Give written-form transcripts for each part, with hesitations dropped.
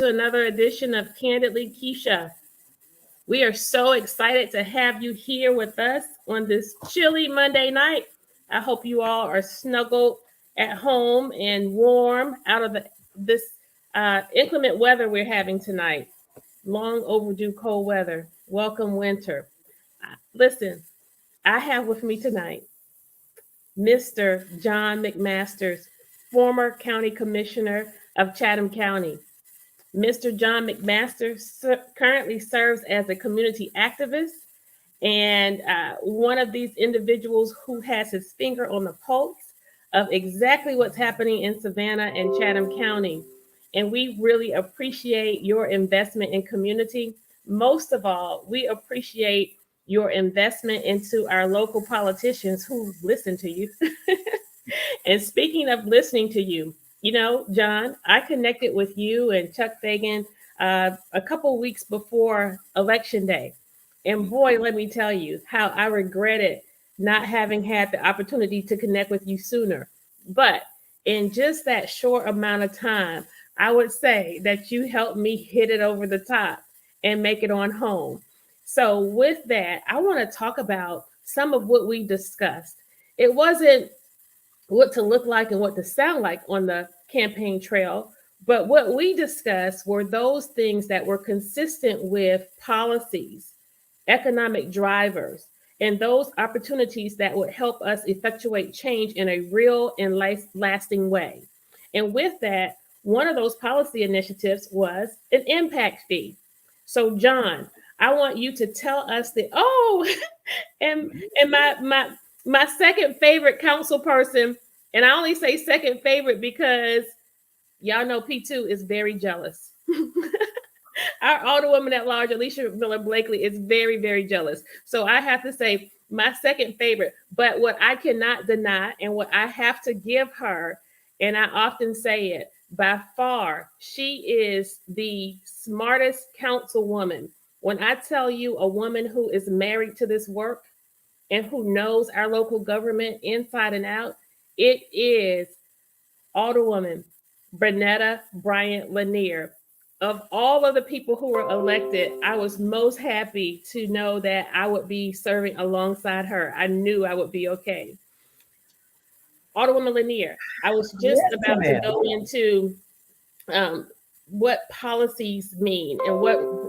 to another edition of Kandily Kesha. We are so excited to have you here with us on this chilly Monday night. I hope you all are snuggled at home and warm out of this inclement weather we're having tonight. Long overdue cold weather. Welcome winter. Listen, I have with me tonight Mr. John McMasters, former county commissioner of Chatham County. Mr. John McMaster currently serves as a community activist and one of these individuals who has his finger on the pulse of exactly what's happening in Savannah and Chatham County. And we really appreciate your investment in community. Most of all, we appreciate your investment into our local politicians who listen to you. And speaking of listening to you, John, I connected with you and Chuck Fagan a couple weeks before Election Day. And boy, let me tell you how I regretted not having had the opportunity to connect with you sooner. But in just that short amount of time, I would say that you helped me hit it over the top and make it on home. So with that, I want to talk about some of what we discussed. It wasn't what to look like and what to sound like on the campaign trail. But what we discussed were those things that were consistent with policies, economic drivers, and those opportunities that would help us effectuate change in a real and lasting way. And with that, one of those policy initiatives was an impact fee. So, John, I want you to tell us and my second favorite council person, and I only say second favorite because y'all know P2 is very jealous. Our Alderwoman at large, Alicia Miller Blakely, is very, very jealous. So I have to say my second favorite. But what I cannot deny and what I have to give her, and I often say it, by far, she is the smartest councilwoman. When I tell you a woman who is married to this work and who knows our local government inside and out, it is Alderwoman Bernetta Bryant Lanier. Of all of the people who were elected, I was most happy to know that I would be serving alongside her. I knew I would be okay. Alderwoman Lanier, I was just about to go into what policies mean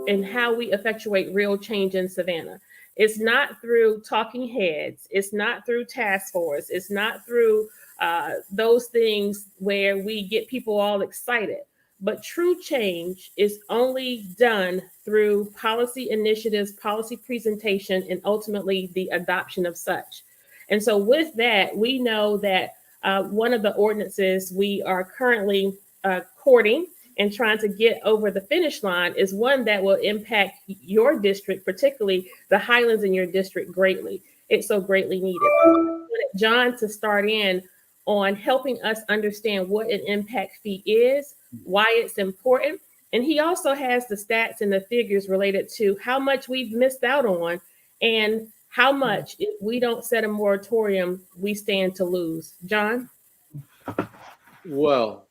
and how we effectuate real change in Savannah. It's not through talking heads. It's not through task force. It's not through those things where we get people all excited. But true change is only done through policy initiatives, policy presentation, and ultimately the adoption of such. And so with that, we know that one of the ordinances we are currently courting and trying to get over the finish line is one that will impact your district, particularly the Highlands in your district, greatly. It's so greatly needed. I wanted John to start in on helping us understand what an impact fee is, why it's important. And he also has the stats and the figures related to how much we've missed out on and how much, if we don't set a moratorium, we stand to lose. John? Well,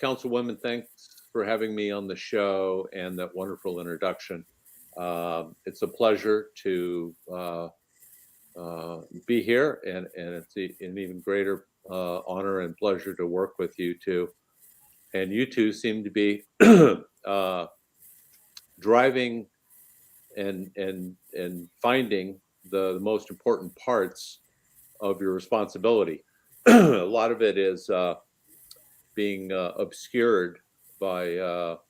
Councilwoman, thanks for having me on the show and that wonderful introduction. It's a pleasure to be here, and it's an even greater honor and pleasure to work with you two. And you two seem to be driving and finding the most important parts of your responsibility. A lot of it is being obscured by the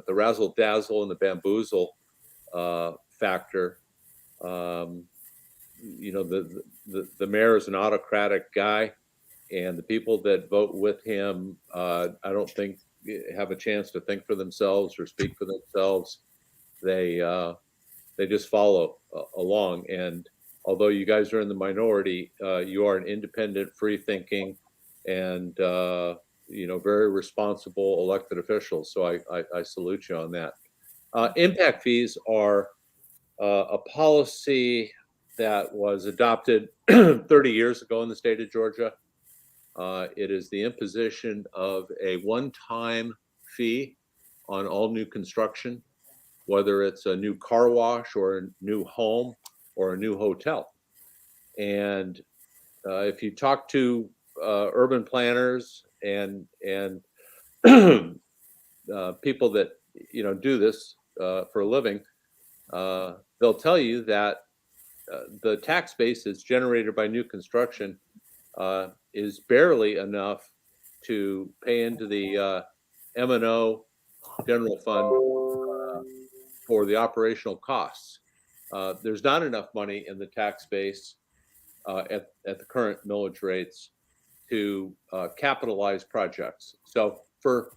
razzle dazzle and the bamboozle factor. The mayor is an autocratic guy, and the people that vote with him, I don't think have a chance to think for themselves or speak for themselves. They just follow along. And although you guys are in the minority, you are an independent, free-thinking, and very responsible elected officials. So I salute you on that. Impact fees are a policy that was adopted 30 years ago in the state of Georgia. It is the imposition of a one-time fee on all new construction, whether it's a new car wash or a new home or a new hotel. And if you talk to urban planners and people that do this for a living, they'll tell you that the tax base that's generated by new construction is barely enough to pay into the M&O general fund for the operational costs. There's not enough money in the tax base at the current millage rates to capitalize projects. So for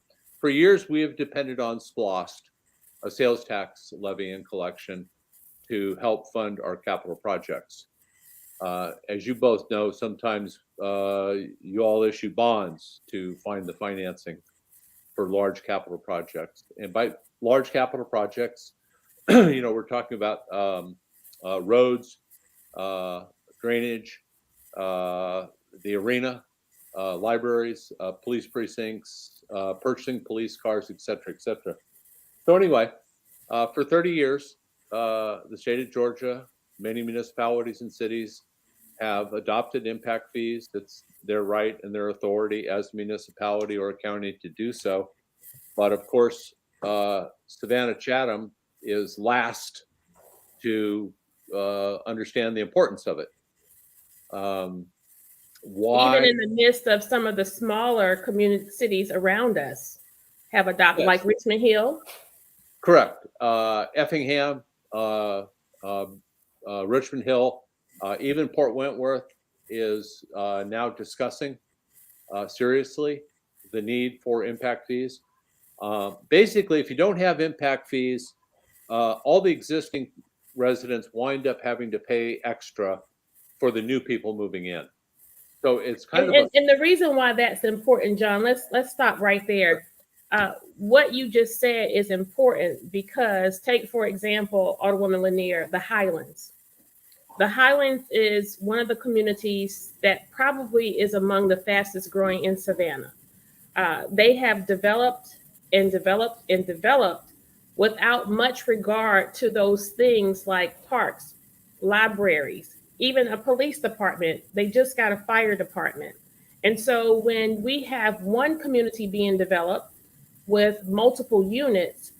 years, we have depended on SPLOST, a sales tax levy and collection, to help fund our capital projects. As you both know, sometimes you all issue bonds to find the financing for large capital projects. And by large capital projects, we're talking about roads, drainage, the arena, libraries, police precincts, purchasing police cars, et cetera, et cetera. So anyway, for 30 years, the state of Georgia, many municipalities and cities have adopted impact fees. It's their right and their authority as a municipality or a county to do so. But of course, Savannah Chatham is last to understand the importance of it. Why? Even in the midst of some of the smaller community cities around us have adopted, Yes. like Richmond Hill. Correct. Effingham, Richmond Hill, even Port Wentworth is now discussing seriously the need for impact fees. Basically, if you don't have impact fees, all the existing residents wind up having to pay extra for the new people moving in. So it's kind of and the reason why that's important, John, let's stop right there. What you just said is important because take, for example, Alderwoman Lanier, the Highlands. The Highlands is one of the communities that probably is among the fastest growing in Savannah. They have developed and developed and developed without much regard to those things like parks, libraries, even a police department. They just got a fire department. And so when we have one community being developed with multiple units,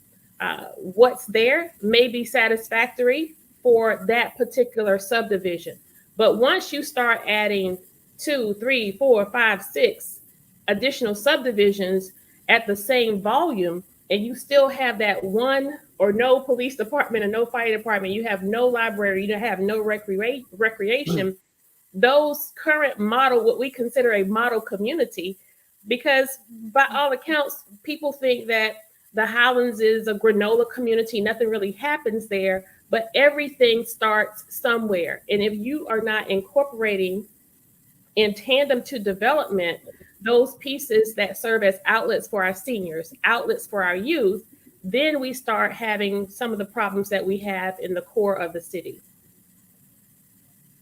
what's there may be satisfactory for that particular subdivision. But once you start adding 2, 3, 4, 5, 6 additional subdivisions at the same volume, and you still have that one or no police department or no fire department, you have no library, you have no recreation, those current model, what we consider a model community, because by all accounts, people think that the Highlands is a granola community, nothing really happens there, but everything starts somewhere. And if you are not incorporating in tandem to development those pieces that serve as outlets for our seniors, outlets for our youth, then we start having some of the problems that we have in the core of the city.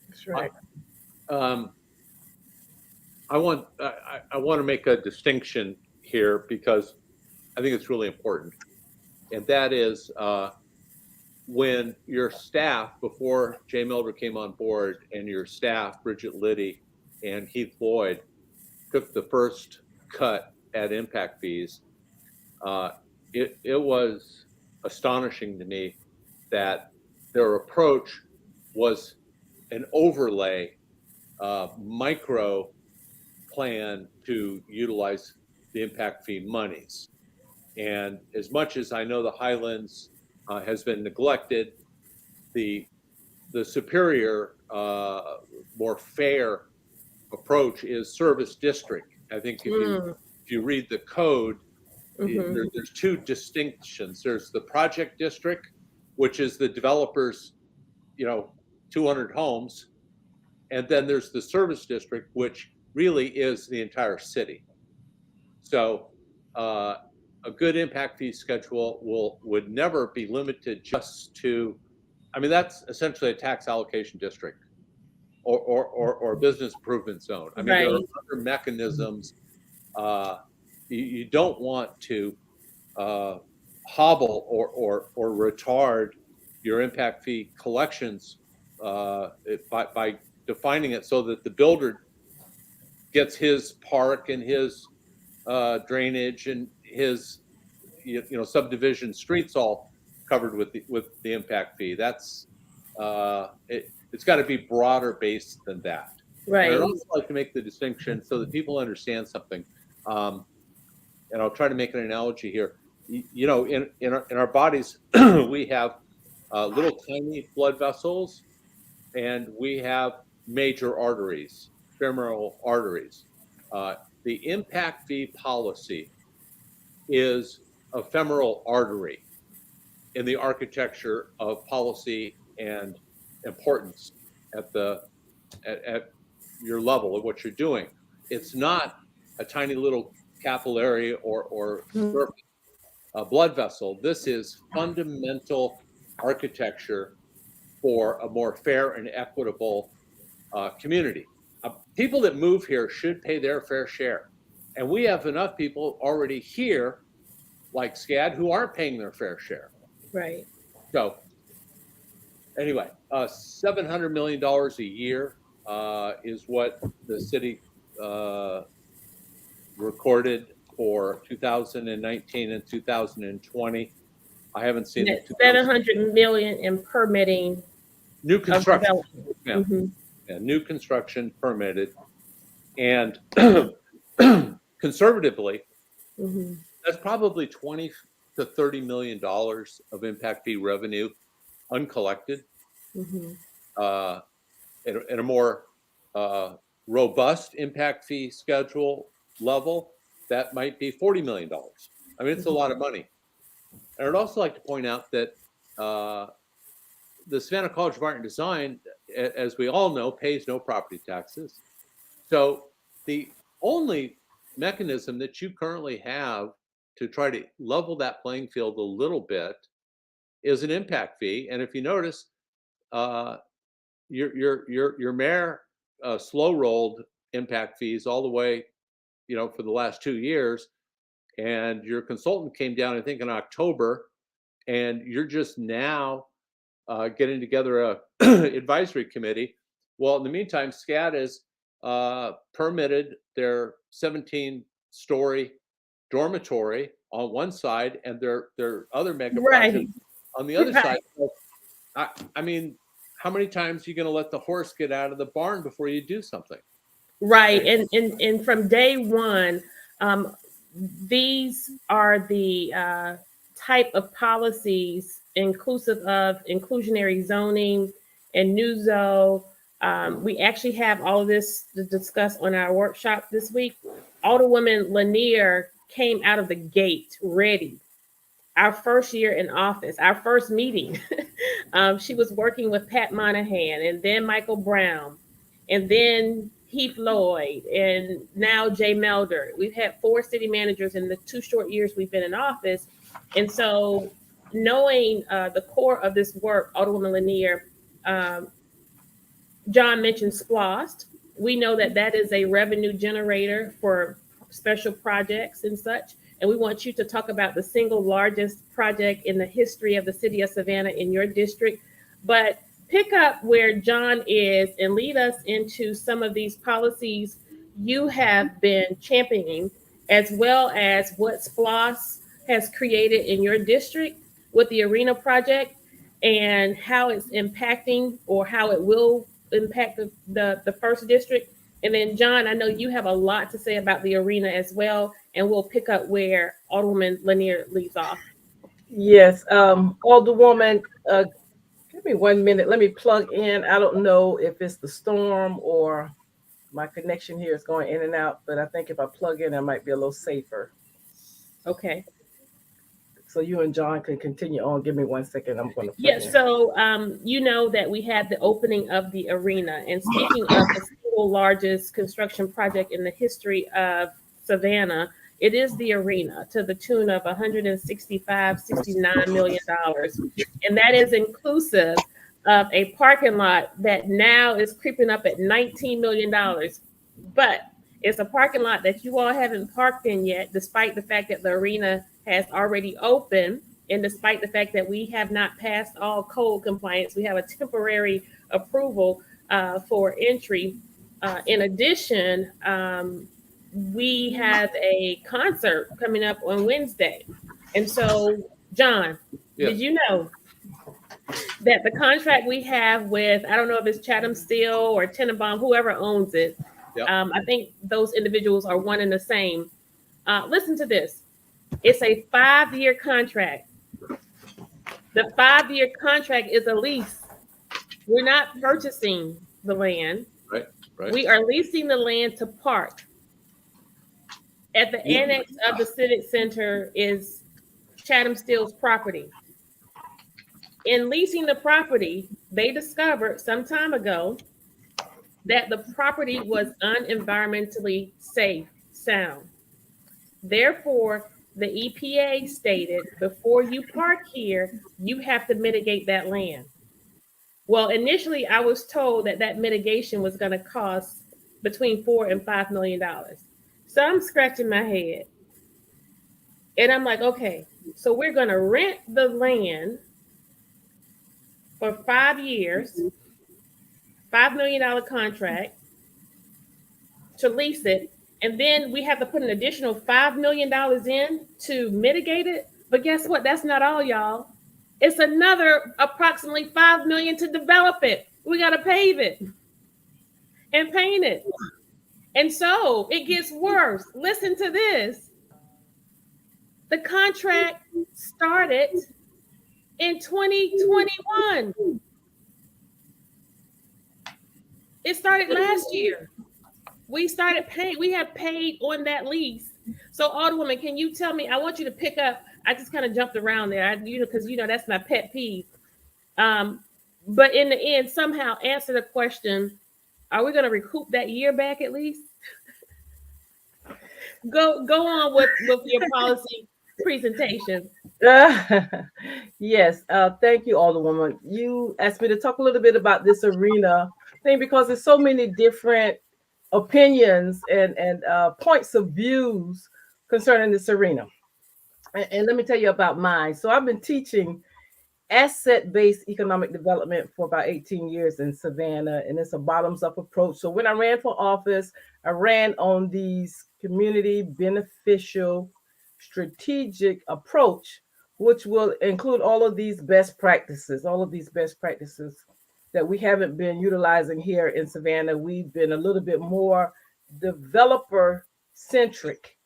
That's right. I want to make a distinction here because I think it's really important, and that is when your staff, before Jay Mildred came on board, and your staff, Bridget Liddy and Heath Lloyd, took the first cut at impact fees, it was astonishing to me that their approach was an overlay micro plan to utilize the impact fee monies. And as much as I know the Highlands has been neglected, the superior, more fair approach is service district. I think if you read the code, there's two distinctions. There's the project district, which is the developers, 200 homes, and then there's the service district, which really is the entire city. So a good impact fee schedule would never be limited just to, I mean, that's essentially a tax allocation district. or business improvement zone. I mean, there are Right. other mechanisms. You don't want to hobble or retard your impact fee collections by defining it so that the builder gets his park and his drainage and his subdivision streets all covered with the impact fee. That's it's got to be broader based than that. And I'd Right. also like to make the distinction so that people understand something. And I'll try to make an analogy here. In our bodies, we have little tiny blood vessels, and we have major arteries, femoral arteries. The impact fee policy is a femoral artery in the architecture of policy and importance at your level of what you're doing. It's not a tiny little capillary or surface blood vessel. This is fundamental architecture for a more fair and equitable community. People that move here should pay their fair share. And we have enough people already here, like SCAD, who aren't paying their fair share. Right. So anyway, $700 million a year is what the city recorded for 2019 and 2020. I haven't seen That's 700 million in permitting new of construction. development. Yeah, new construction permitted, and conservatively, that's probably 20 to 30 million dollars of impact fee revenue uncollected. In a more robust impact fee schedule level, that might be $40 million. I mean, it's a lot of money. And I'd also like to point out that the Savannah College of Art and Design, as we all know, pays no property taxes. So the only mechanism that you currently have to try to level that playing field a little bit is an impact fee. And if you notice, your mayor slow rolled impact fees all the way, for the last 2 years, and your consultant came down, I think, in October, and you're just now getting together a advisory committee. Well, in the meantime, SCAD has permitted their 17-story dormitory on one side and their other mega project on the other side. So, I mean, how many times are you going to let the horse get out of the barn before you do something? Right. And from day one, these are the type of policies inclusive of inclusionary zoning and new zone. We actually have all of this to discuss on our workshop this week. Alderwoman Lanier came out of the gate ready. Our first year in office, our first meeting, she was working with Pat Monahan and then Michael Brown and then Heath Lloyd and now Jay Melder. We've had 4 city managers in the 2 short years we've been in office. And so knowing the core of this work, Alderwoman Lanier, John mentioned SPLOST. We know that that is a revenue generator for special projects and such. And we want you to talk about the single largest project in the history of the city of Savannah in your district. But pick up where John is and lead us into some of these policies you have been championing, as well as what SPLOST has created in your district with the Arena project and how it's impacting or how it will impact the first district. And then, John, I know you have a lot to say about the Arena as well, and we'll pick up where Alderwoman Lanier leaves off. Yes, Alderwoman, give me 1 minute. Let me plug in. I don't know if it's the storm or my connection here is going in and out, but I think if I plug in, I might be a little safer. Okay. So you and John can continue on. Give me 1 second. I'm going to. Yeah. So you know that we had the opening of the Arena, and speaking of the single largest construction project in the history of Savannah, it is the Arena to the tune of $169 million, and that is inclusive of a parking lot that now is creeping up at $19 million. But it's a parking lot that you all haven't parked in yet, despite the fact that the arena has already opened. And despite the fact that we have not passed all code compliance, we have a temporary approval for entry. In addition, we have a concert coming up on Wednesday. And so, John, Yes. did you know that the contract we have with, I don't know if it's Chatham Steel or Tenenbaum, whoever owns it, Yep. I think those individuals are one and the same. Listen to this. It's a 5-year contract. The 5-year contract is a lease. We're not purchasing the land. Right. We are leasing the land to park. At the annex of the Civic Center is Chatham Steel's property. In leasing the property, they discovered some time ago that the property was unenvironmentally safe, sound. Therefore, the EPA stated before you park here, you have to mitigate that land. Well, initially, I was told that that mitigation was going to cost between $4 and $5 million. So I'm scratching my head. And I'm like, okay, so we're going to rent the land for 5 years, $5 million contract to lease it. And then we have to put an additional $5 million in to mitigate it. But guess what? That's not all, y'all. It's another approximately $5 million to develop it. We got to pave it and paint it. And so it gets worse. Listen to this. The contract started in 2021. It started last year. We started paying. We have paid on that lease. So, Alderwoman, can you tell me? I want you to pick up. I just kind of jumped around there, because that's my pet peeve. But in the end, somehow answer the question: are we going to recoup that year back at least? Go on with your policy presentation. Yes, thank you, Alderwoman. You asked me to talk a little bit about this arena thing because there's so many different opinions and points of views concerning this arena. And let me tell you about mine. So I've been teaching asset-based economic development for about 18 years in Savannah, and it's a bottoms-up approach. So when I ran for office, I ran on these community beneficial strategic approach, which will include all of these best practices that we haven't been utilizing here in Savannah. We've been a little bit more developer centric.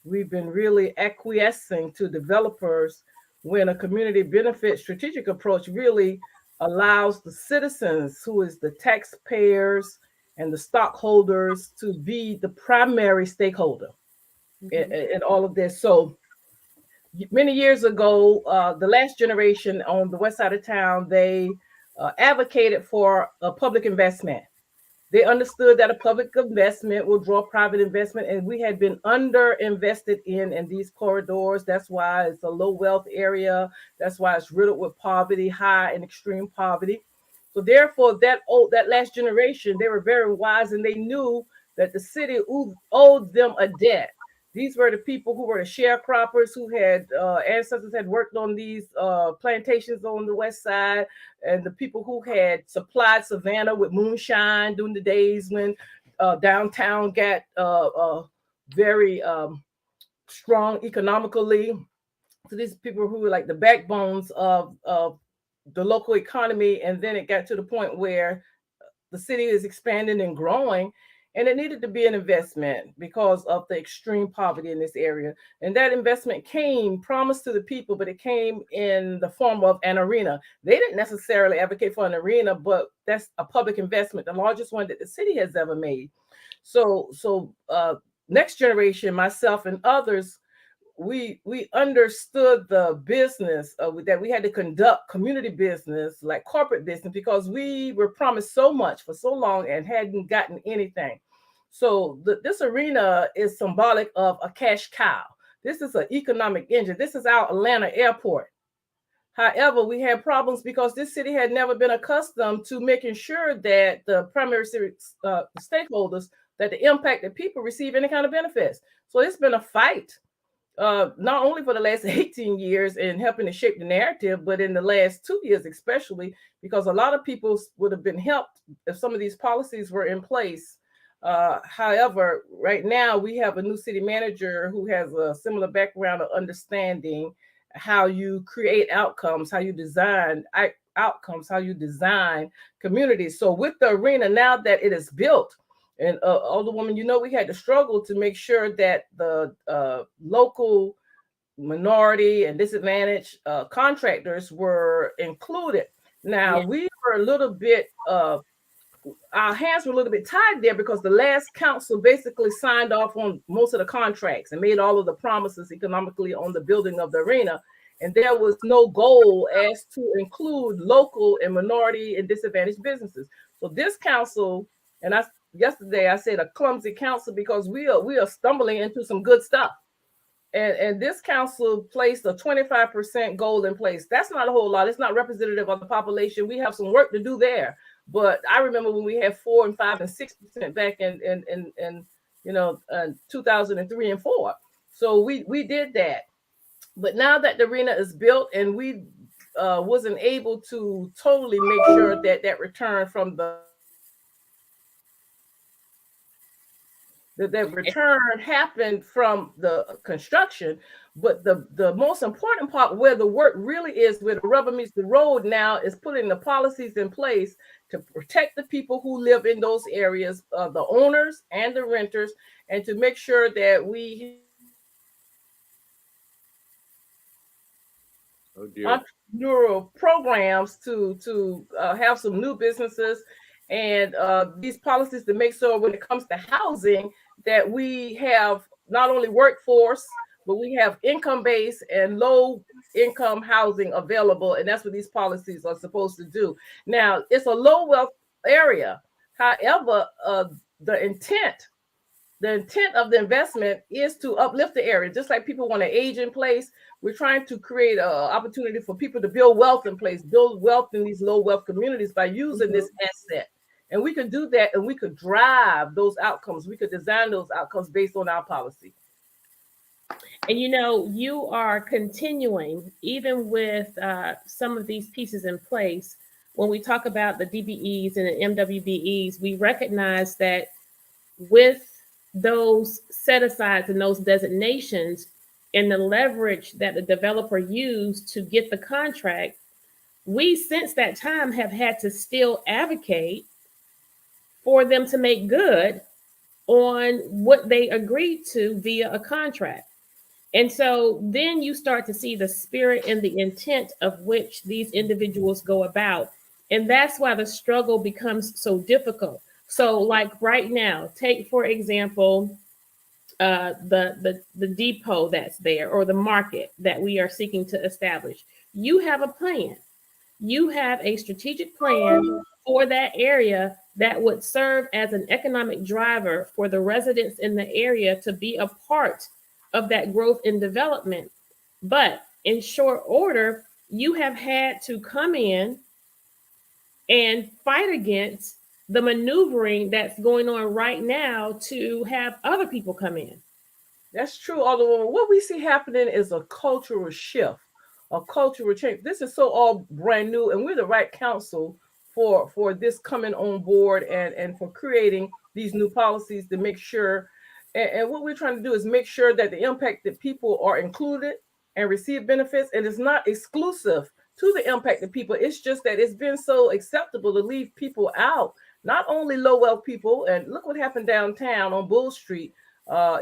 We've been really acquiescing to developers when a community benefit strategic approach really allows the citizens, who is the taxpayers and the stockholders, to be the primary stakeholder in all of this. So many years ago, the last generation on the west side of town, they advocated for a public investment. They understood that a public investment will draw private investment, and we had been underinvested in these corridors. That's why it's a low wealth area. That's why it's riddled with poverty, high and extreme poverty. So therefore, that last generation, they were very wise, and they knew that the city owed them a debt. These were the people who were the sharecroppers, who had ancestors had worked on these plantations on the west side, and the people who had supplied Savannah with moonshine during the days when downtown got very strong economically. So these people who were like the backbones of the local economy, and then it got to the point where the city is expanding and growing. And it needed to be an investment because of the extreme poverty in this area. And that investment came promised to the people, but it came in the form of an arena. They didn't necessarily advocate for an arena, but that's a public investment, the largest one that the city has ever made. So next generation, myself and others, we understood the business that we had to conduct community business, like corporate business, because we were promised so much for so long and hadn't gotten anything. So this arena is symbolic of a cash cow. This is an economic engine. This is our Atlanta airport. However, we had problems because this city had never been accustomed to making sure that the primary stakeholders, that the impacted people receive any kind of benefits. So it's been a fight, not only for the last 18 years in helping to shape the narrative, but in the last 2 years, especially because a lot of people would have been helped if some of these policies were in place. However, right now we have a new city manager who has a similar background of understanding how you create outcomes, how you design outcomes, how you design communities. So with the arena, now that it is built, and Alderwoman, we had to struggle to make sure that the local minority and disadvantaged contractors were included. Now, Yeah. we were a little bit our hands were a little bit tied there because the last council basically signed off on most of the contracts and made all of the promises economically on the building of the arena. And there was no goal as to include local and minority and disadvantaged businesses. So this council, and yesterday I said a clumsy council because we are stumbling into some good stuff. And this council placed a 25% goal in place. That's not a whole lot. It's not representative of the population. We have some work to do there. But I remember when we had 4 and 5 and 6% back in 2003 and 4. So we did that. But now that the arena is built and we wasn't able to totally make sure that that return from that return happened from the construction, but the most important part where the work really is, where the rubber meets the road now, is putting the policies in place to protect the people who live in those areas, the owners and the renters, and to make sure that we entrepreneurial programs to have some new businesses and these policies to make sure when it comes to housing that we have not only workforce, but we have income base and low income housing available. And that's what these policies are supposed to do. Now, it's a low wealth area. However, the intent of the investment is to uplift the area. Just like people want to age in place, we're trying to create an opportunity for people to build wealth in place, build wealth in these low wealth communities by using this asset. And we could do that, and we could drive those outcomes. We could design those outcomes based on our policy. And you are continuing, even with some of these pieces in place. When we talk about the DBEs and the MWBEs, we recognize that with those set asides and those designations and the leverage that the developer used to get the contract, we since that time have had to still advocate for them to make good on what they agreed to via a contract. And so then you start to see the spirit and the intent of which these individuals go about. And that's why the struggle becomes so difficult. So like right now, take for example, the depot that's there or the market that we are seeking to establish. You have a plan. You have a strategic plan for that area that would serve as an economic driver for the residents in the area to be a part of that growth and development. But in short order, you have had to come in and fight against the maneuvering that's going on right now to have other people come in. That's true, Alderwoman. What we see happening is a cultural shift, a cultural change. This is so all brand new, and we're the right council for this coming on board and for creating these new policies to make sure. And what we're trying to do is make sure that the impacted people are included and receive benefits, and it's not exclusive to the impacted people. It's just that it's been so acceptable to leave people out, not only low wealth people. And look what happened downtown on Bull Street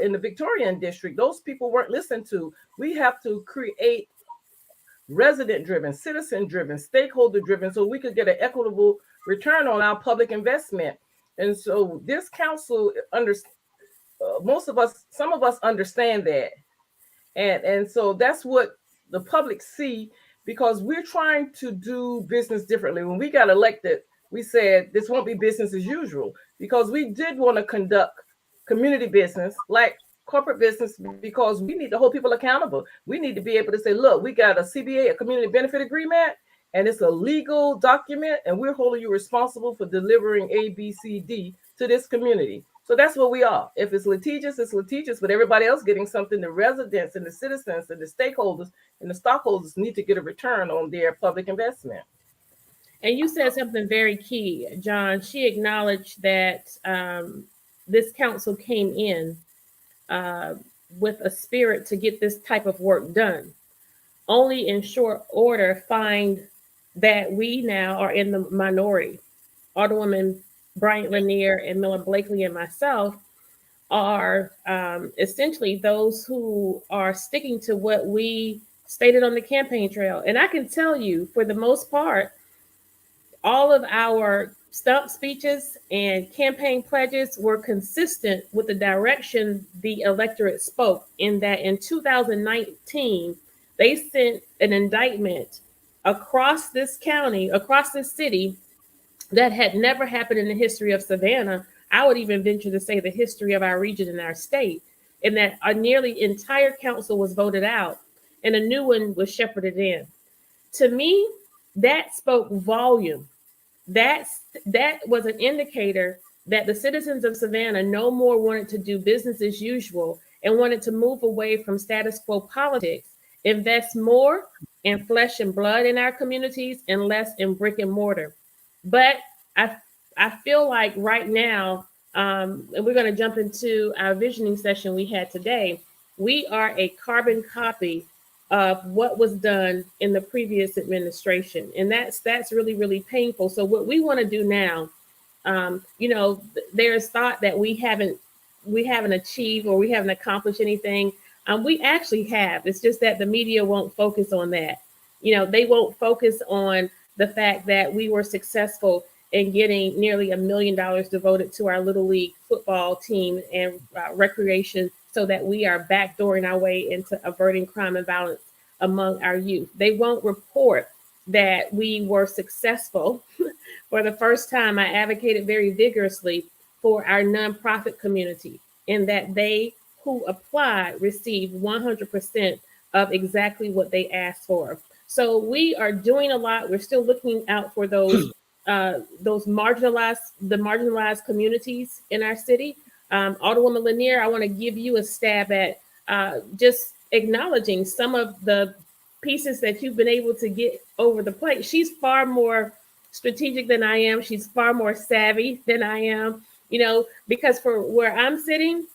in the Victorian district. Those people weren't listened to. We have to create resident driven, citizen driven, stakeholder driven, so we could get an equitable return on our public investment. And so this council some of us understand that. And so that's what the public see, because we're trying to do business differently. When we got elected, we said this won't be business as usual, because we did want to conduct community business like corporate business, because we need to hold people accountable. We need to be able to say, look, we got a CBA, a community benefit agreement, and it's a legal document, and we're holding you responsible for delivering A, B, C, D to this community. So that's what we are. If it's litigious, it's litigious, but everybody else getting something, the residents and the citizens and the stakeholders and the stockholders need to get a return on their public investment. And you said something very key, John. She acknowledged that this council came in with a spirit to get this type of work done. Only in short order find that we now are in the minority. Alderwoman Bryant Lanier and Miller Blakely and myself are essentially those who are sticking to what we stated on the campaign trail. And I can tell you, for the most part, all of our stump speeches and campaign pledges were consistent with the direction the electorate spoke, in that in 2019, they sent an indictment across this county, across this city, that had never happened in the history of Savannah. I would even venture to say the history of our region and our state, in that a nearly entire council was voted out and a new one was shepherded in. To me, that spoke volume. That was an indicator that the citizens of Savannah no more wanted to do business as usual and wanted to move away from status quo politics, invest more in flesh and blood in our communities and less in brick and mortar. But I feel like right now, and we're going to jump into our visioning session we had today, we are a carbon copy of what was done in the previous administration, and that's really, really painful. So what we want to do now, there's thought that we haven't achieved or we haven't accomplished anything. We actually have. It's just that the media won't focus on that. They won't focus on the fact that we were successful in getting nearly $1 million devoted to our Little League football team and recreation, so that we are backdooring our way into averting crime and violence among our youth. They won't report that we were successful. For the first time, I advocated very vigorously for our nonprofit community, in that they who applied received 100% of exactly what they asked for. So we are doing a lot. We're still looking out for those marginalized communities in our city. Alderwoman Lanier, I want to give you a stab at just acknowledging some of the pieces that you've been able to get over the plate. She's far more strategic than I am. She's far more savvy than I am, because for where I'm sitting,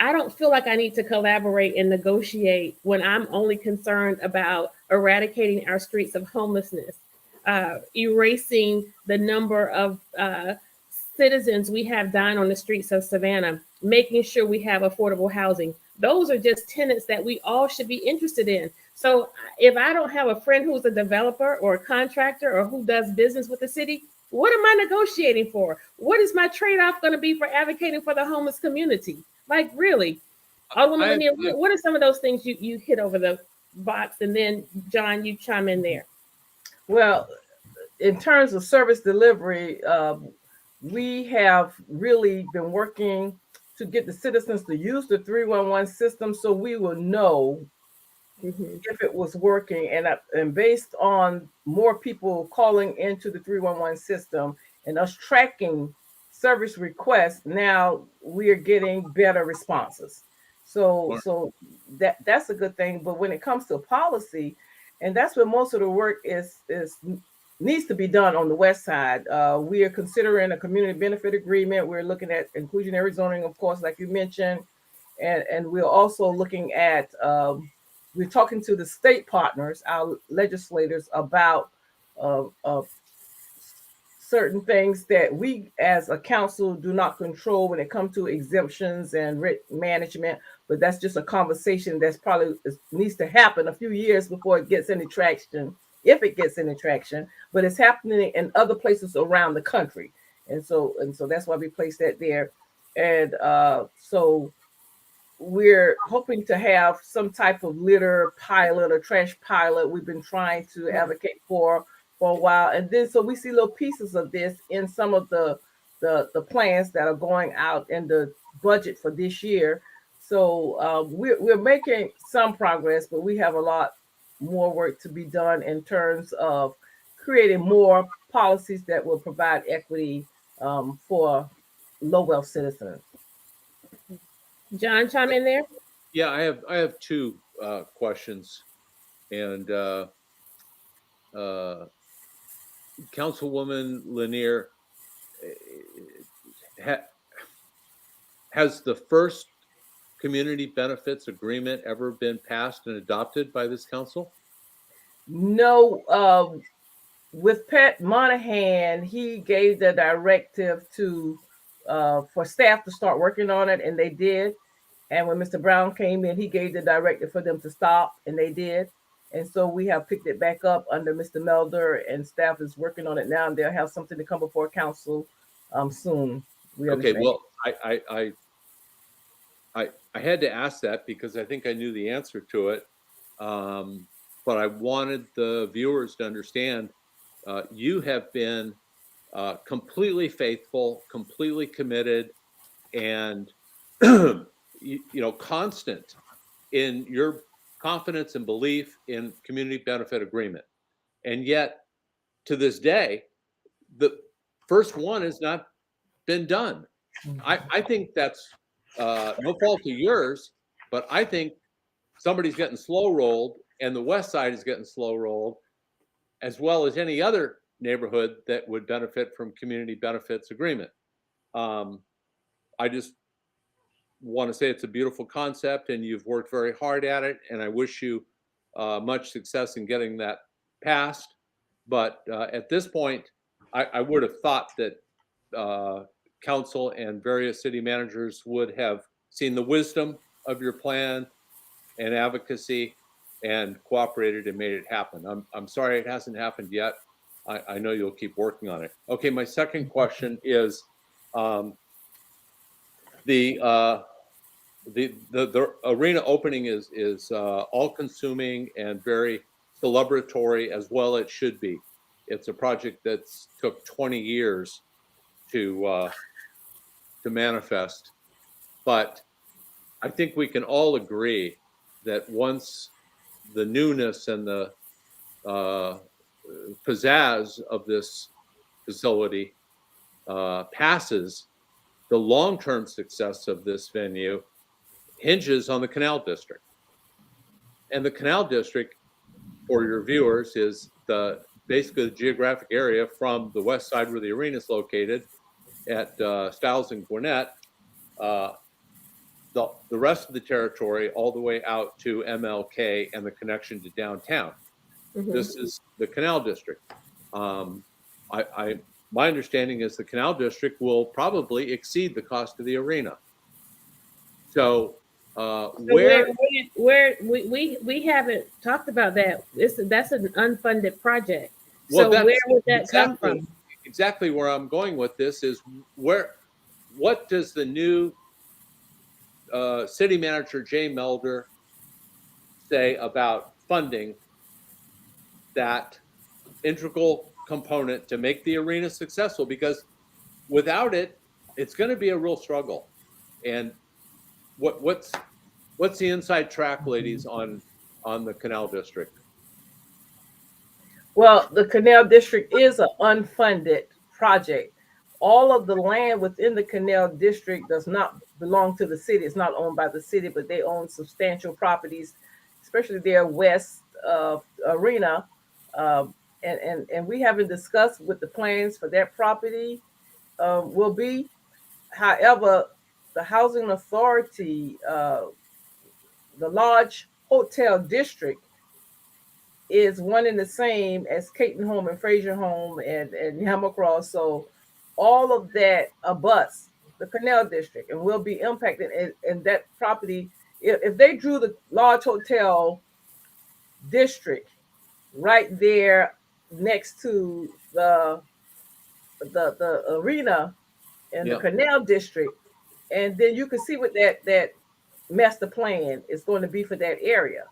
I don't feel like I need to collaborate and negotiate when I'm only concerned about eradicating our streets of homelessness, erasing the number of citizens we have dying on the streets of Savannah, making sure we have affordable housing. Those are just tenets that we all should be interested in. So if I don't have a friend who's a developer or a contractor or who does business with the city, what am I negotiating for? What is my trade-off going to be for advocating for the homeless community? Like, really? What are some of those things you hit over the box? And then, John, you chime in there. Well, in terms of service delivery, we have really been working to get the citizens to use the 311 system, so we will know if it was working. And based on more people calling into the 311 system and us tracking service requests, now we are getting better responses. So that's a good thing. But when it comes to policy, and that's where most of the work needs to be done on the west side. We are considering a community benefit agreement. We're looking at inclusionary zoning, of course, like you mentioned, and we're also looking at we're talking to the state partners, our legislators, about certain things that we as a council do not control when it comes to exemptions and rent management. But that's just a conversation that's probably needs to happen a few years before it gets any traction, if it gets any traction. But it's happening in other places around the country, and so that's why we placed that there. And so we're hoping to have some type of litter pilot or trash pilot we've been trying to advocate for a while. And then so we see little pieces of this in some of the the plans that are going out in the budget for this year. So we're making some progress, but we have a lot more work to be done in terms of creating more policies that will provide equity for low wealth citizens. John, chime in there. Yeah, I have two questions, and Councilwoman Lanier, has the first community benefits agreement ever been passed and adopted by this council? No, with Pat Monahan, he gave the directive to for staff to start working on it, and they did. And when Mr. Brown came in, he gave the directive for them to stop, and they did. And so we have picked it back up under Mr. Melder, and staff is working on it now, and they'll have something to come before council soon. We Okay, understand. well, I had to ask that because I think I knew the answer to it, but I wanted the viewers to understand you have been completely faithful, completely committed, and constant in your confidence and belief in community benefit agreement. And yet, to this day, the first one has not been done. I think that's no fault of yours, but I think somebody's getting slow rolled, and the West Side is getting slow rolled, as well as any other neighborhood that would benefit from community benefits agreement. I just want to say it's a beautiful concept, and you've worked very hard at it, and I wish you much success in getting that passed. But at this point, I would have thought that council and various city managers would have seen the wisdom of your plan and advocacy and cooperated and made it happen. I'm sorry it hasn't happened yet. I know you'll keep working on it. Okay, my second question is the arena opening is all-consuming and very celebratory, as well it should be. It's a project that's took 20 years to manifest, but I think we can all agree that once the newness and the pizzazz of this facility passes, the long-term success of this venue hinges on the Canal District. And the Canal District, for your viewers, is basically the geographic area from the west side where the arena is located at Stiles and Gwinnett, the rest of the territory all the way out to MLK and the connection to downtown. Mm-hmm. This is the Canal District. My understanding is the Canal District will probably exceed the cost of the arena. So where we haven't talked about that. That's an unfunded project. Well, so where would that come from? Exactly where I'm going with this is what does the new city manager Jay Melder say about funding that integral component to make the arena successful? Because without it, it's going to be a real struggle. And what's the inside track, ladies, on the Canal District? Well, the Canal District is an unfunded project. All of the land within the Canal District does not belong to the city. It's not owned by the city, but they own substantial properties, especially their west arena. And we haven't discussed what the plans for that property will be. However, the housing authority, the large hotel district, is one and the same as Caton Home and Fraser Home and Yamacross. So all of that abuts the Canal District and will be impacted. And that property, if they drew the large hotel district right there next to the arena and the Canal District, and then you can see what that master plan is going to be for that area.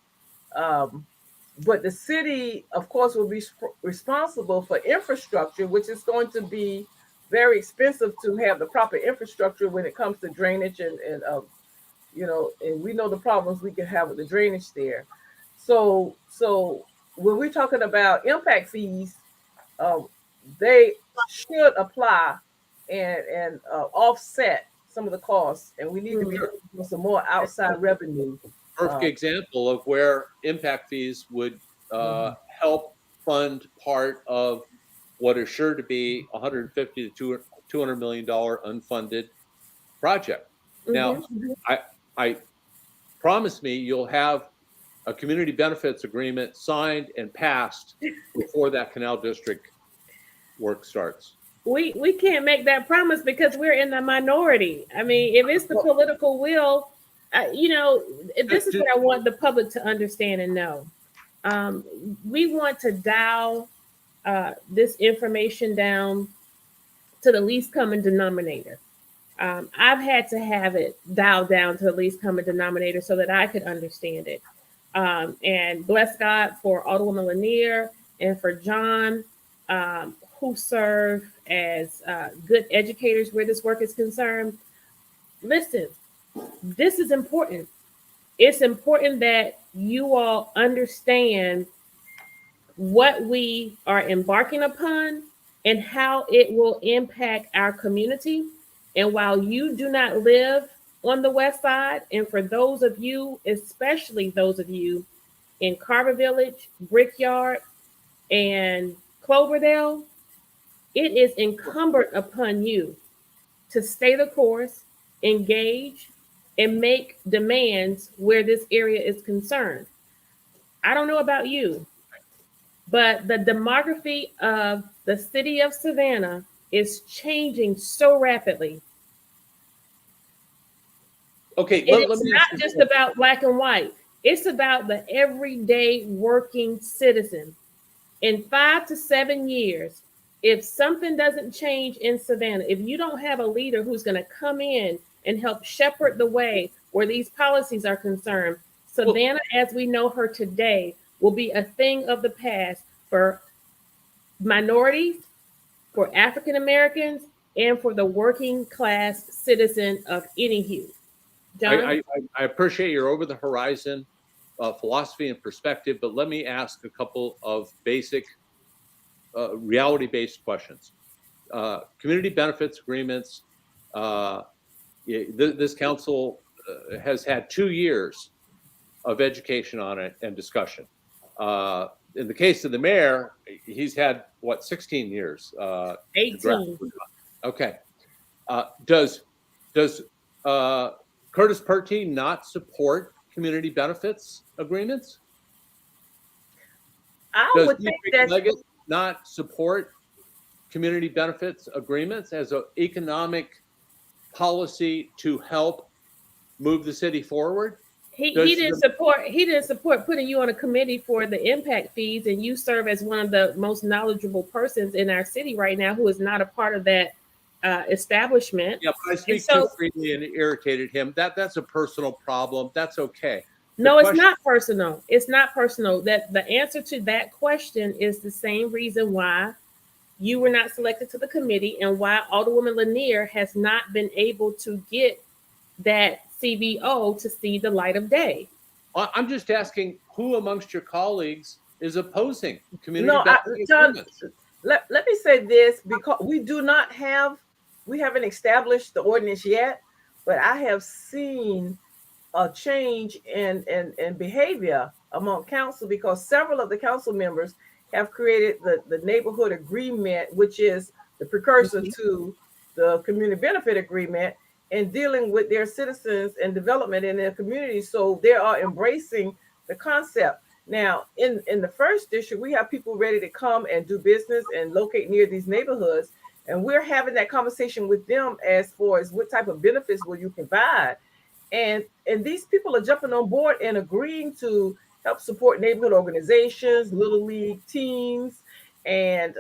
But the city, of course, will be responsible for infrastructure, which is going to be very expensive to have the proper infrastructure when it comes to drainage and and we know the problems we can have with the drainage there. So when we're talking about impact fees, um, they should apply and offset some of the costs, and we need to be Sure. looking for some more outside revenue. Perfect example of where impact fees would Mhm. help fund part of what is sure to be 150 to $200 million unfunded project. Now, Mhm. I promise me you'll have a community benefits agreement signed and passed before that canal district work starts. We can't make that promise because we're in the minority. I mean, if it's the political will, this is what I want the public to understand and know. Um, we want to dial this information down to the least common denominator. I've had to have it dialed down to the least common denominator so that I could understand it. And bless God for Alderwoman Lanier and for John, who serve as good educators where this work is concerned. Listen, this is important. It's important that you all understand what we are embarking upon and how it will impact our community. And while you do not live on the west side, and for those of you, especially those of you in Carver Village, Brickyard, and Cloverdale, it is incumbent upon you to stay the course, engage, and make demands where this area is concerned. I don't know about you, but the demography of the city of Savannah is changing so rapidly. Okay, It let is me not just about black and white. It's about the everyday working citizen. In 5 to 7 years, if something doesn't change in Savannah, if you don't have a leader who's going to come in and help shepherd the way where these policies are concerned, Savannah, as we know her today, will be a thing of the past for minorities, for African Americans, and for the working class citizen of any hue. John? I appreciate your over the horizon philosophy and perspective, but let me ask a couple of basic reality based questions. Community benefits agreements. This council has had 2 years of education on it and discussion. In the case of the mayor, he's had what, 16 years? 18. Okay. Does Curtis Pertee not support community benefits agreements? I Does would think that Leggett not support community benefits agreements as an economic policy to help move the city forward? He didn't support putting you on a committee for the impact fees, and you serve as one of the most knowledgeable persons in our city right now who is not a part of that establishment. Yeah, but I speak too freely and irritated him. That's a personal problem. That's okay. No, it's not personal. It's not personal. That the answer to that question is the same reason why you were not selected to the committee and why Alderwoman Lanier has not been able to get that CBO to see the light of day. I'm just asking who amongst your colleagues is opposing community benefit agreements? Let me say this, because we haven't established the ordinance yet, but I have seen a change in behavior among council, because several of the council members have created the neighborhood agreement, which is the precursor to the community benefit agreement, and dealing with their citizens and development in their community. So they are embracing the concept. Now, in the first district, we have people ready to come and do business and locate near these neighborhoods. And we're having that conversation with them as far as what type of benefits will you provide. And these people are jumping on board and agreeing to help support neighborhood organizations, little league teams, and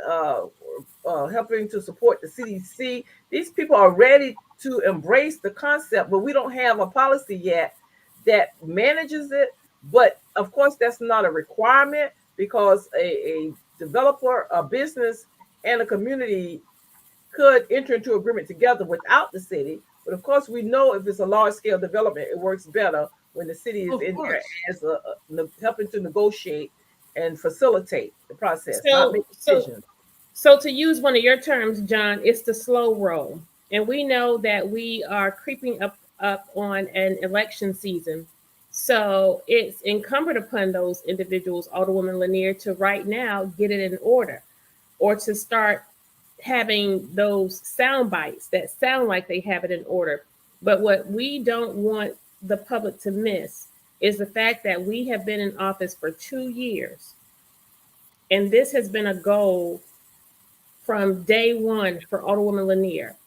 helping to support the CDC. These people are ready to embrace the concept, but we don't have a policy yet that manages it. But of course, that's not a requirement, because a developer, a business, and a community could enter into agreement together without the city. But of course, we know if it's a large scale development, it works better when the city is Of in there course. as helping to negotiate and facilitate the process, not So make so decisions. so to use one of your terms, John, it's the slow roll. And we know that we are creeping up on an election season. So it's incumbent upon those individuals, Alderwoman Lanier, to right now get it in order or to start having those sound bites that sound like they have it in order. But what we don't want the public to miss is the fact that we have been in office for 2 years. And this has been a goal from day one for Alderwoman Lanier.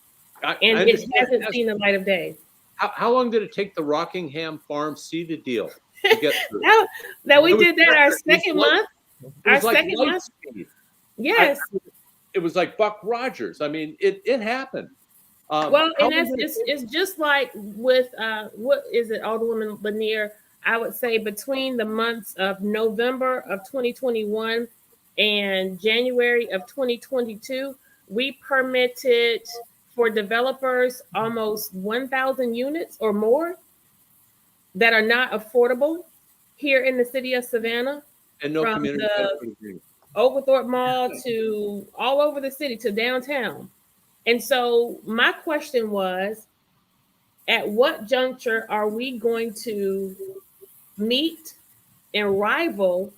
I And it understand. hasn't seen the light of day. How long did it take the Rockingham Farm seeded deal to get through? Now we It was did that our record. It was second like- month. It Our was like second light month. speed. Yes. It was like Buck Rogers. I mean, it happened. Well, how and that's long did it- it's just like with what is it, Alderwoman Lanier? I would say between the months of November of 2021 and January of 2022, we permitted for developers almost 1,000 units or more that are not affordable here in the city of Savannah, and no from community the benefit agreement. Oglethorpe Mall to all over the city to downtown. And so my question was, at what juncture are we going to meet and rival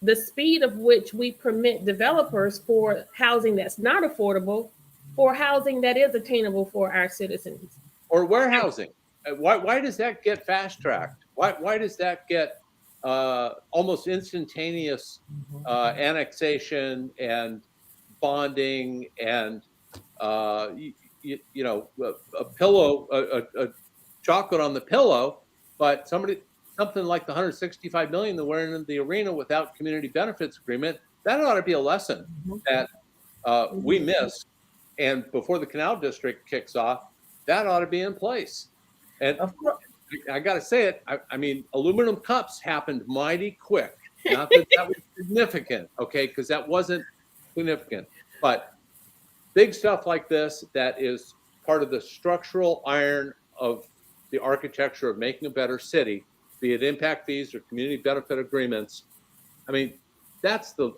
the speed of which we permit developers for housing that's not affordable for housing that is attainable for our citizens? Or warehousing. Why does that get fast tracked? Why does that get almost instantaneous annexation and bonding and a pillow, a chocolate on the pillow, but something like the 165 million that went in the arena without community benefits agreement, that ought to be a lesson that we missed. And before the Canal District kicks off, that ought to be in place. And Of course, I got to say it. I mean, aluminum cups happened mighty quick. Not that that was significant, okay, because that wasn't significant. But big stuff like this that is part of the structural iron of the architecture of making a better city, be it impact fees or community benefit agreements. I mean, that's the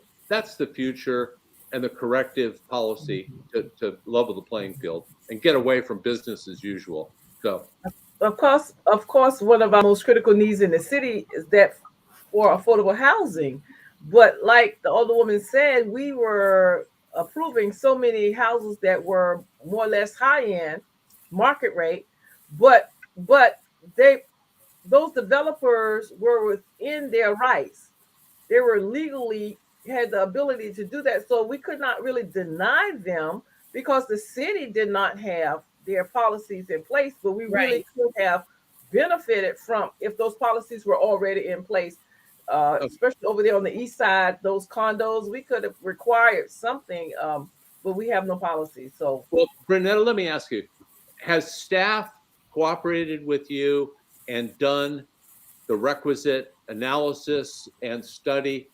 future and the corrective policy to level the playing field and get away from business as usual. So of course, one of our most critical needs in the city is that for affordable housing. But like the older woman said, we were approving so many houses that were more or less high end market rate, but they those developers were within their rights. They were legally had the ability to do that. So we could not really deny them because the city did not have their policies in place, but we really Right. could have benefited from if those policies were already in place. Especially over there on the east side, those condos, we could have required something, but we have no policy. So, well, Brunetta, let me ask you, has staff cooperated with you and done the requisite analysis and study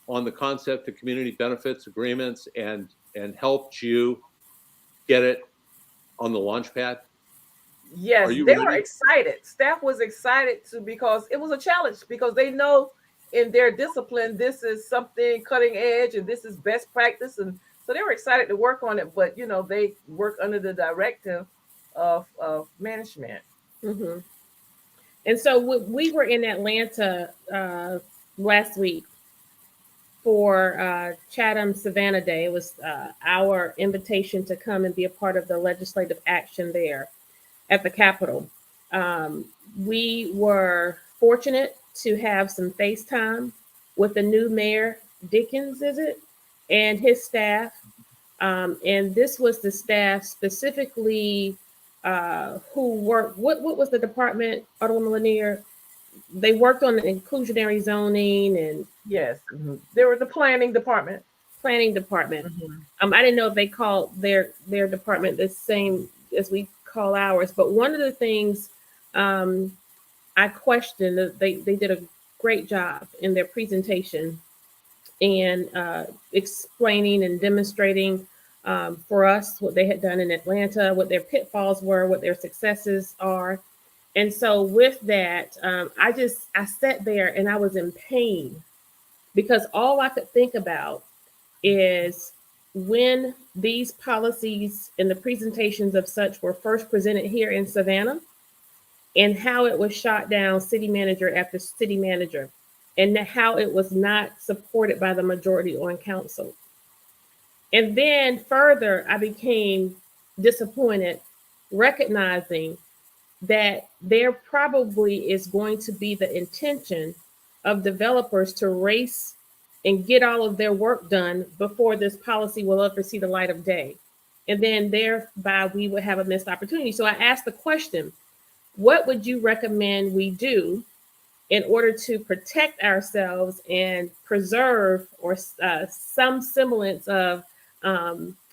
on the concept of community benefits agreements and helped you get it on the launch pad? yes, Are you they were ready? excited. Staff was excited too because it was a challenge because they know in their discipline this is something cutting edge and this is best practice, and so they were excited to work on it. But they work under the directive of management. Mm-hmm. And so we were in Atlanta last week for Chatham Savannah Day. It was our invitation to come and be a part of the legislative action there at the Capitol. We were fortunate to have some FaceTime with the new mayor, Dickens, is it? And his staff. And this was the staff specifically who worked. What was the department, Alderwoman Lanier? They worked on the inclusionary zoning and Yes, they were the planning department. planning department. Mhm. I didn't know if they called their department the same as we call ours, but one of the things I questioned, they did a great job in their presentation and explaining and demonstrating for us, what they had done in Atlanta, what their pitfalls were, what their successes are. And so with that, I sat there and I was in pain because all I could think about is when these policies and the presentations of such were first presented here in Savannah and how it was shot down city manager after city manager and how it was not supported by the majority on council. And then further, I became disappointed recognizing that there probably is going to be the intention of developers to race and get all of their work done before this policy will ever see the light of day. And then thereby we would have a missed opportunity. So I asked the question, what would you recommend we do in order to protect ourselves and preserve or some semblance of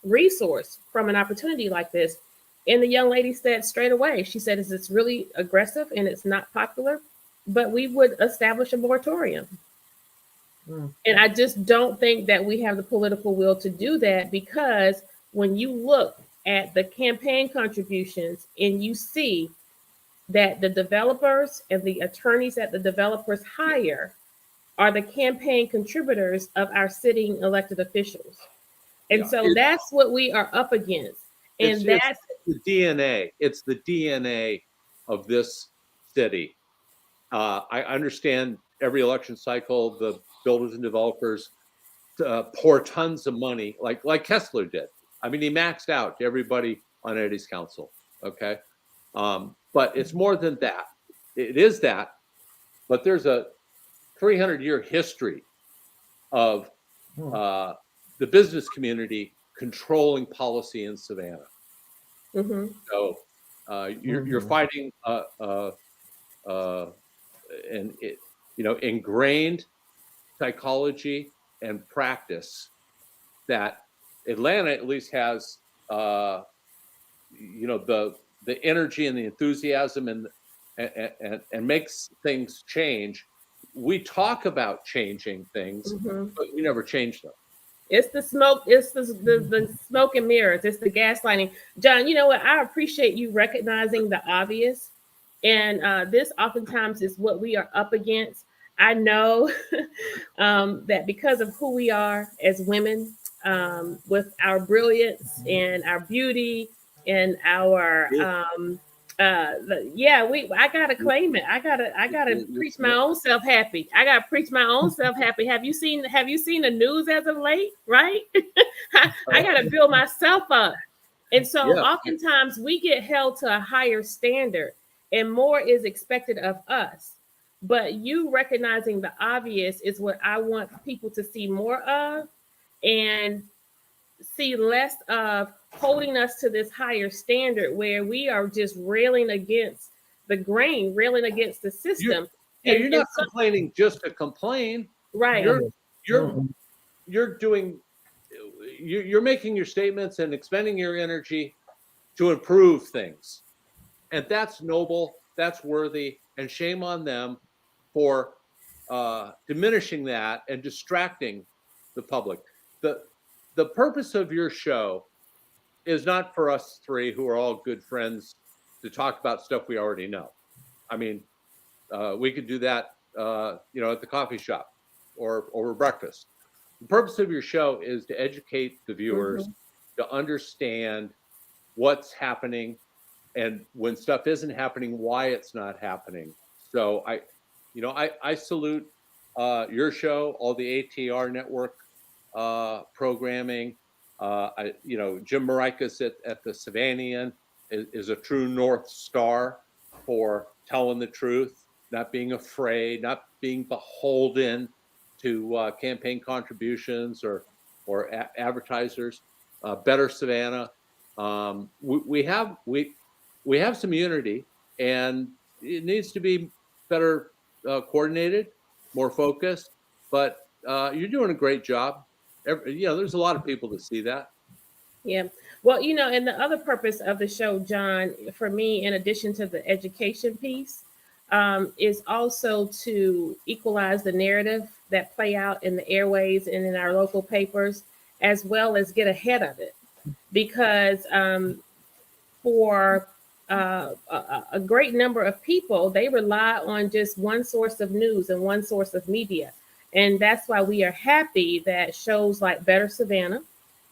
resource from an opportunity like this? And the young lady said straight away, she said, it's really aggressive and it's not popular, but we would establish a moratorium. And I just don't think that we have the political will to do that, because when you look at the campaign contributions and you see that the developers and the attorneys that the developers hire are the campaign contributors of our sitting elected officials. And so that's what we are up against. And that's the DNA. It's the DNA of this city. I understand every election cycle, the builders and developers pour tons of money, like Kessler did. I mean, he maxed out to everybody on Eddie's council. Okay. But it's more than that. It is that, but there's a 300-year history of the business community controlling policy in Savannah. So you're fighting ingrained psychology and practice that Atlanta at least has the energy and the enthusiasm and makes things change. We talk about changing things, but we never change them. It's the smoke. It's the smoke and mirrors. It's the gaslighting. John, you know what? I appreciate you recognizing the obvious. And this oftentimes is what we are up against. I know that because of who we are as women, with our brilliance and our beauty and our I gotta claim it. I gotta preach my own self happy. I gotta preach my own self happy. Have you seen the news as of late? Right? I gotta build myself up. And so oftentimes we get held to a higher standard and more is expected of us. But you recognizing the obvious is what I want people to see more of and see less of holding us to this higher standard where we are just railing against the grain, railing against the system. You're not complaining just to complain. Right. You're making your statements and expending your energy to improve things. And that's noble, that's worthy, and shame on them for diminishing that and distracting the public. The purpose of your show is not for us three, who are all good friends, to talk about stuff we already know. I mean, we could do that, at the coffee shop or over breakfast. The purpose of your show is to educate the viewers, to understand what's happening, and when stuff isn't happening, why it's not happening. So I salute your show, all the ATR network programming. Jim Maricas at the Savannian is a true North Star for telling the truth, not being afraid, not being beholden to campaign contributions or advertisers. Better Savannah. We have some unity, and it needs to be better coordinated, more focused. But you're doing a great job. There's a lot of people that see that. Yeah. Well, and the other purpose of the show, John, for me, in addition to the education piece, is also to equalize the narrative that play out in the airways and in our local papers, as well as get ahead of it. because for a great number of people, they rely on just one source of news and one source of media. And that's why we are happy that shows like Better Savannah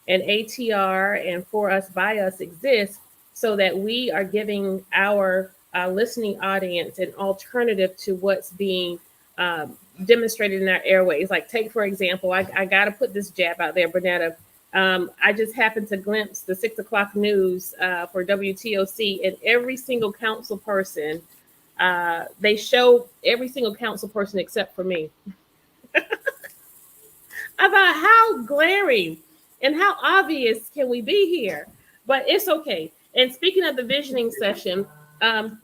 and ATR and For Us By Us exist, so that we are giving our listening audience an alternative to what's being demonstrated in our airways. Like, take for example, I got to put this jab out there, Bernetta. I just happened to glimpse the 6 o'clock news for WTOC, and every single council person, they show every single council person except for me. I thought, how glaring and how obvious can we be here? But it's okay. And speaking of the visioning session,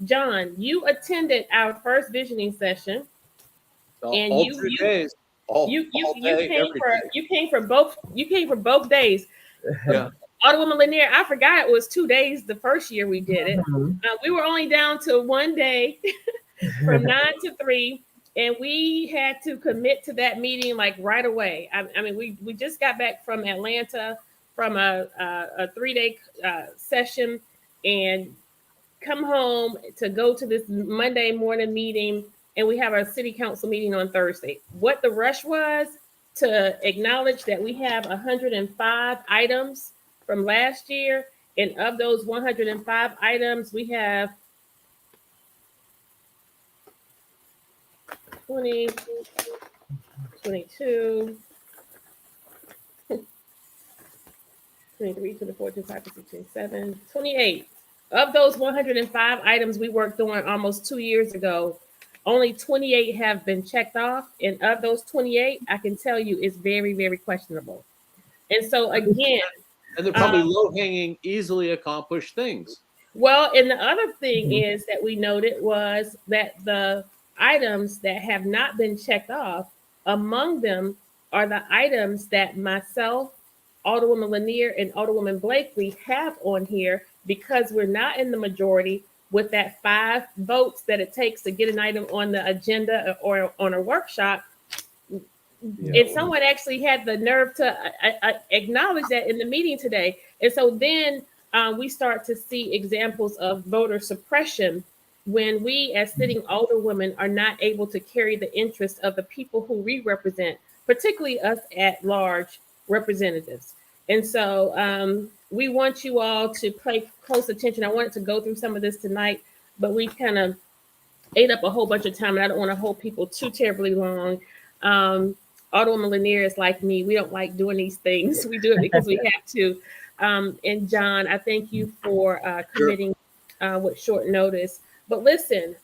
John, you attended our first visioning session, and all 2 days. You came for both days. Yeah. Alderwoman Lanier, I forgot it was 2 days the first year we did it. We were only down to 1 day from 9 to 3, and we had to commit to that meeting like right away. I mean, we just got back from Atlanta from a 3-day session, and come home to go to this Monday morning meeting, and we have our city council meeting on Thursday. What the rush was to acknowledge that we have 105 items from last year, and of those 105 items, we have 20, 22, 23, 24, 25, 26, 27, 28. Of those 105 items we worked on almost 2 years ago, only 28 have been checked off. And of those 28, I can tell you it's very, very questionable. And so again, and they're probably low-hanging, easily accomplished things. Well, and the other thing is that we noted was that the items that have not been checked off, among them are the items that myself, Alderwoman Lanier, and Alderwoman Blakely have on here, because we're not in the majority with that 5 votes that it takes to get an item on the agenda or on a workshop. Yeah. And someone actually had the nerve to acknowledge that in the meeting today. And so then we start to see examples of voter suppression when we as sitting alderwomen are not able to carry the interest of the people who we represent, particularly us at large representatives. And so we want you all to pay close attention. I wanted to go through some of this tonight, but we kind of ate up a whole bunch of time, and I don't want to hold people too terribly long. Alderwoman Lanier is like me. We don't like doing these things. We do it because we have to. And John, I thank you for committing with short notice. But listen,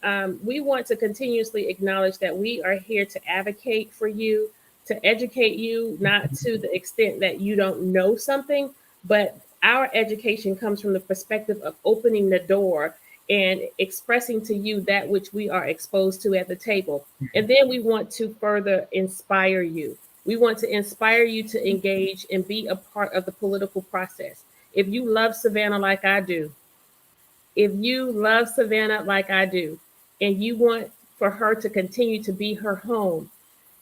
we want to continuously acknowledge that we are here to advocate for you, to educate you, not to the extent that you don't know something, but our education comes from the perspective of opening the door and expressing to you that which we are exposed to at the table. And then we want to further inspire you. We want to inspire you to engage and be a part of the political process. If you love Savannah like I do, and you want for her to continue to be her home,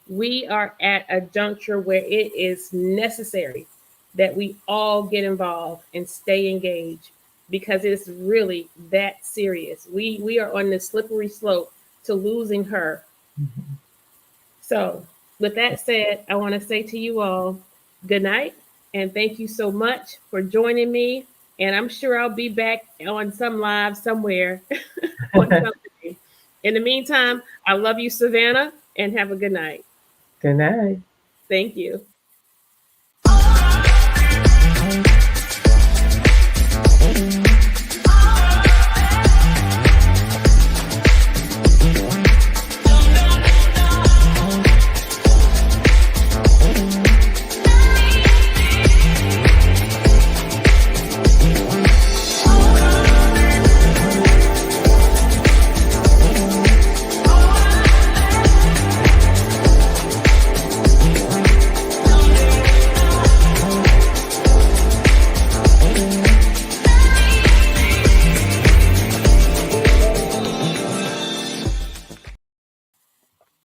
we are at a juncture where it is necessary that we all get involved and stay engaged, because it's really that serious. We are on the slippery slope to losing her. Mm-hmm. So with that said, I want to say to you all, good night, and thank you so much for joining me. And I'm sure I'll be back on some live somewhere. On something. In the meantime, I love you, Savannah, and have a good night. Good night. Thank you. Thank you.